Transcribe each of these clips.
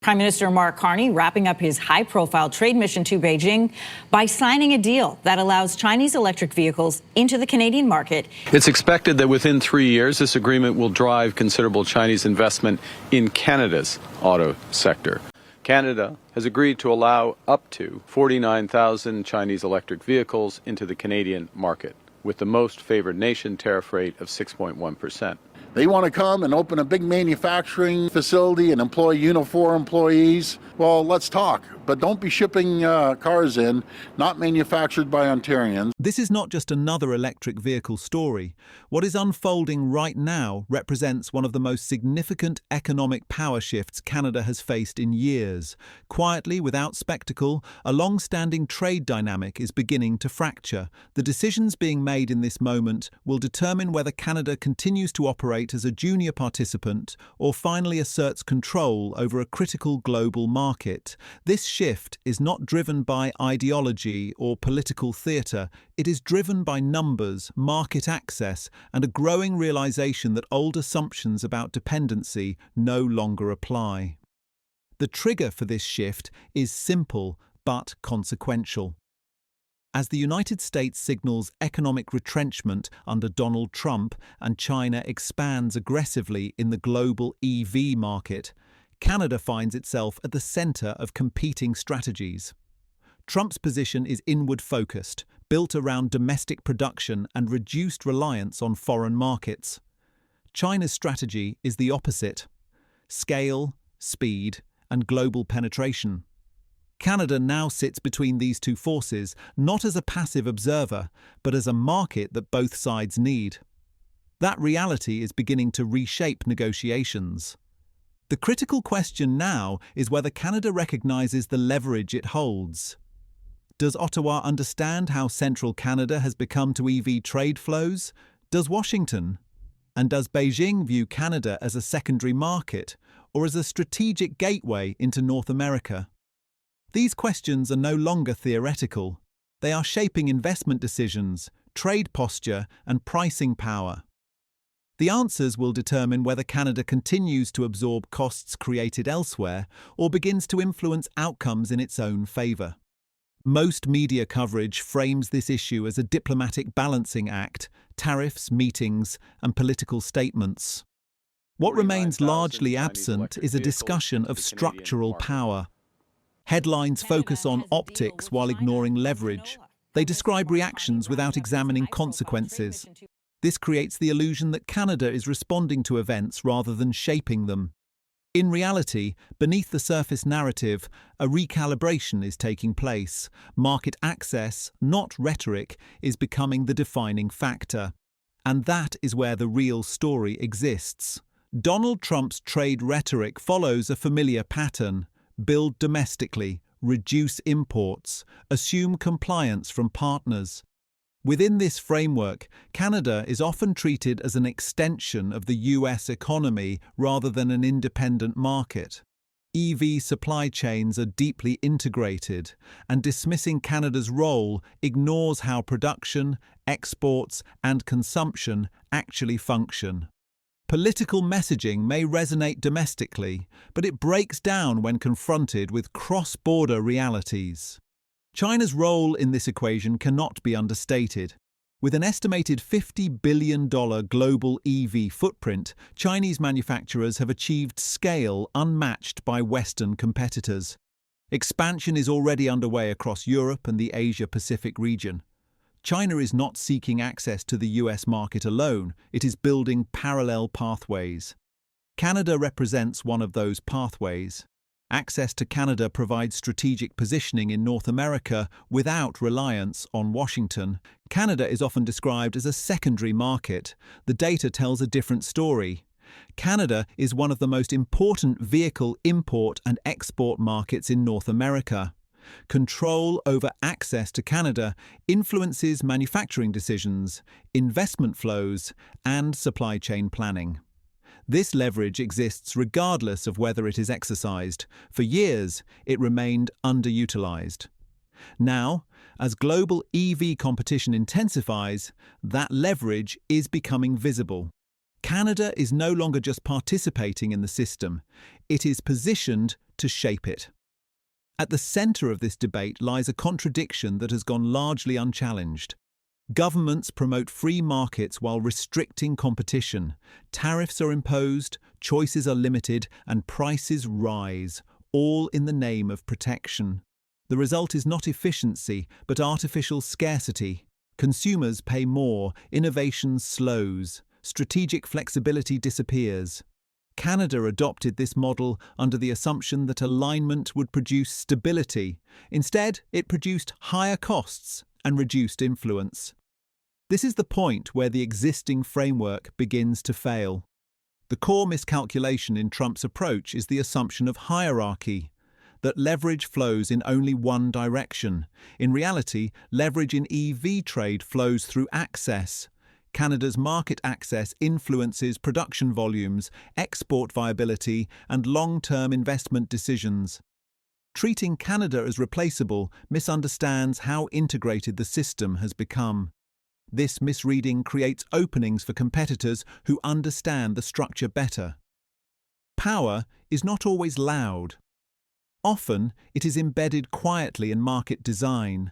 Prime Minister Mark Carney wrapping up his high-profile trade mission to Beijing by signing a deal that allows Chinese electric vehicles into the Canadian market. It's expected that within 3 years, this agreement will drive considerable Chinese investment in Canada's auto sector. Canada has agreed to allow up to 49,000 Chinese electric vehicles into the Canadian market, with the most favored nation tariff rate of 6.1%. They want to come and open a big manufacturing facility and employ four employees. Well, let's talk, but don't be shipping cars in, not manufactured by Ontarians. This is not just another electric vehicle story. What is unfolding right now represents one of the most significant economic power shifts Canada has faced in years. Quietly, without spectacle, a long-standing trade dynamic is beginning to fracture. The decisions being made in this moment will determine whether Canada continues to operate as a junior participant or finally asserts control over a critical global market. This shift is not driven by ideology or political theatre. It is driven by numbers, market access, and a growing realization that old assumptions about dependency no longer apply. The trigger for this shift is simple but consequential. As the United States signals economic retrenchment under Donald Trump and China expands aggressively in the global EV market, Canada finds itself at the center of competing strategies. Trump's position is inward-focused, built around domestic production and reduced reliance on foreign markets. China's strategy is the opposite: scale, speed, and global penetration. Canada now sits between these two forces, not as a passive observer, but as a market that both sides need. That reality is beginning to reshape negotiations. The critical question now is whether Canada recognizes the leverage it holds. Does Ottawa understand how central Canada has become to EV trade flows? Does Washington? And does Beijing view Canada as a secondary market or as a strategic gateway into North America? These questions are no longer theoretical. They are shaping investment decisions, trade posture, and pricing power. The answers will determine whether Canada continues to absorb costs created elsewhere or begins to influence outcomes in its own favour. Most media coverage frames this issue as a diplomatic balancing act: tariffs, meetings, and political statements. What remains largely absent is a discussion of structural power. Headlines focus on optics while ignoring leverage. They describe reactions without examining consequences. This creates the illusion that Canada is responding to events rather than shaping them. In reality, beneath the surface narrative, a recalibration is taking place. Market access, not rhetoric, is becoming the defining factor. And that is where the real story exists. Donald Trump's trade rhetoric follows a familiar pattern: build domestically, reduce imports, assume compliance from partners. Within this framework, Canada is often treated as an extension of the US economy rather than an independent market. EV supply chains are deeply integrated, and dismissing Canada's role ignores how production, exports, and consumption actually function. Political messaging may resonate domestically, but it breaks down when confronted with cross-border realities. China's role in this equation cannot be understated. With an estimated $50 billion global EV footprint, Chinese manufacturers have achieved scale unmatched by Western competitors. Expansion is already underway across Europe and the Asia-Pacific region. China is not seeking access to the US market alone, it is building parallel pathways. Canada represents one of those pathways. Access to Canada provides strategic positioning in North America without reliance on Washington. Canada is often described as a secondary market. The data tells a different story. Canada is one of the most important vehicle import and export markets in North America. Control over access to Canada influences manufacturing decisions, investment flows, and supply chain planning. This leverage exists regardless of whether it is exercised. For years, it remained underutilized. Now, as global EV competition intensifies, that leverage is becoming visible. Canada is no longer just participating in the system, it is positioned to shape it. At the center of this debate lies a contradiction that has gone largely unchallenged. Governments promote free markets while restricting competition. Tariffs are imposed, choices are limited, and prices rise, all in the name of protection. The result is not efficiency, but artificial scarcity. Consumers pay more, innovation slows, strategic flexibility disappears. Canada adopted this model under the assumption that alignment would produce stability. Instead, it produced higher costs and reduced influence. This is the point where the existing framework begins to fail. The core miscalculation in Trump's approach is the assumption of hierarchy, that leverage flows in only one direction. In reality, leverage in EV trade flows through access. Canada's market access influences production volumes, export viability, and long-term investment decisions. Treating Canada as replaceable misunderstands how integrated the system has become. This misreading creates openings for competitors who understand the structure better. Power is not always loud. Often, it is embedded quietly in market design.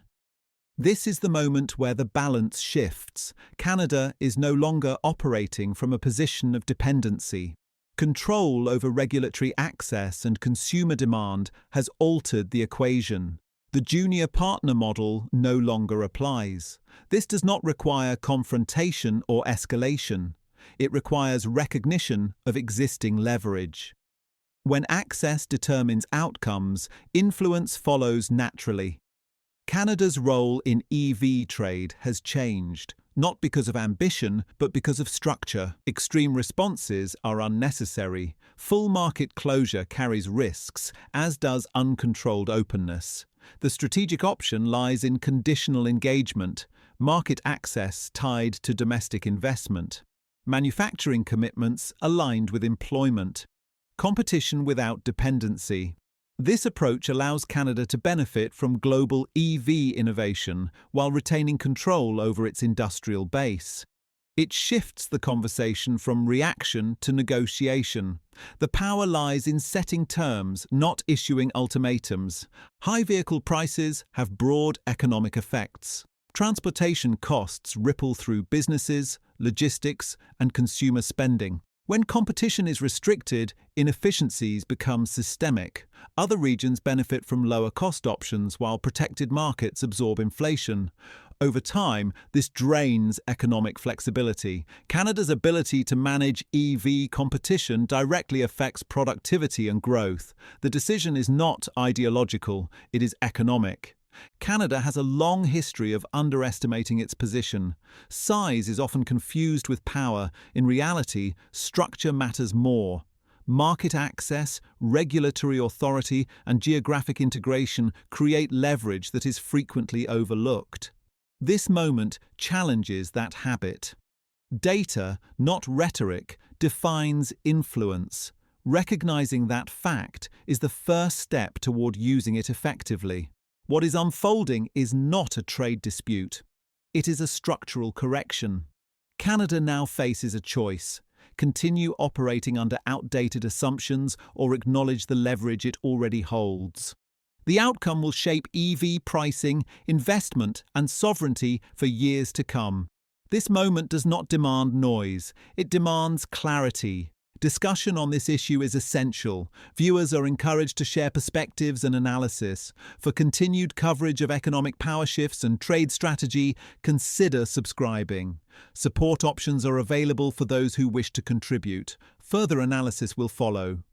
This is the moment where the balance shifts. Canada is no longer operating from a position of dependency. Control over regulatory access and consumer demand has altered the equation. The junior partner model no longer applies. This does not require confrontation or escalation. It requires recognition of existing leverage. When access determines outcomes, influence follows naturally. Canada's role in EV trade has changed, not because of ambition, but because of structure. Extreme responses are unnecessary. Full market closure carries risks, as does uncontrolled openness. The strategic option lies in conditional engagement, market access tied to domestic investment, manufacturing commitments aligned with employment, competition without dependency. This approach allows Canada to benefit from global EV innovation while retaining control over its industrial base. It shifts the conversation from reaction to negotiation. The power lies in setting terms, not issuing ultimatums. High vehicle prices have broad economic effects. Transportation costs ripple through businesses, logistics, and consumer spending. When competition is restricted, inefficiencies become systemic. Other regions benefit from lower cost options while protected markets absorb inflation. Over time, this drains economic flexibility. Canada's ability to manage EV competition directly affects productivity and growth. The decision is not ideological, it is economic. Canada has a long history of underestimating its position. Size is often confused with power. In reality, structure matters more. Market access, regulatory authority, and geographic integration create leverage that is frequently overlooked. This moment challenges that habit. Data, not rhetoric, defines influence. Recognizing that fact is the first step toward using it effectively. What is unfolding is not a trade dispute. It is a structural correction. Canada now faces a choice: continue operating under outdated assumptions or acknowledge the leverage it already holds. The outcome will shape EV pricing, investment, and sovereignty for years to come. This moment does not demand noise, it demands clarity. Discussion on this issue is essential. Viewers are encouraged to share perspectives and analysis. For continued coverage of economic power shifts and trade strategy, consider subscribing. Support options are available for those who wish to contribute. Further analysis will follow.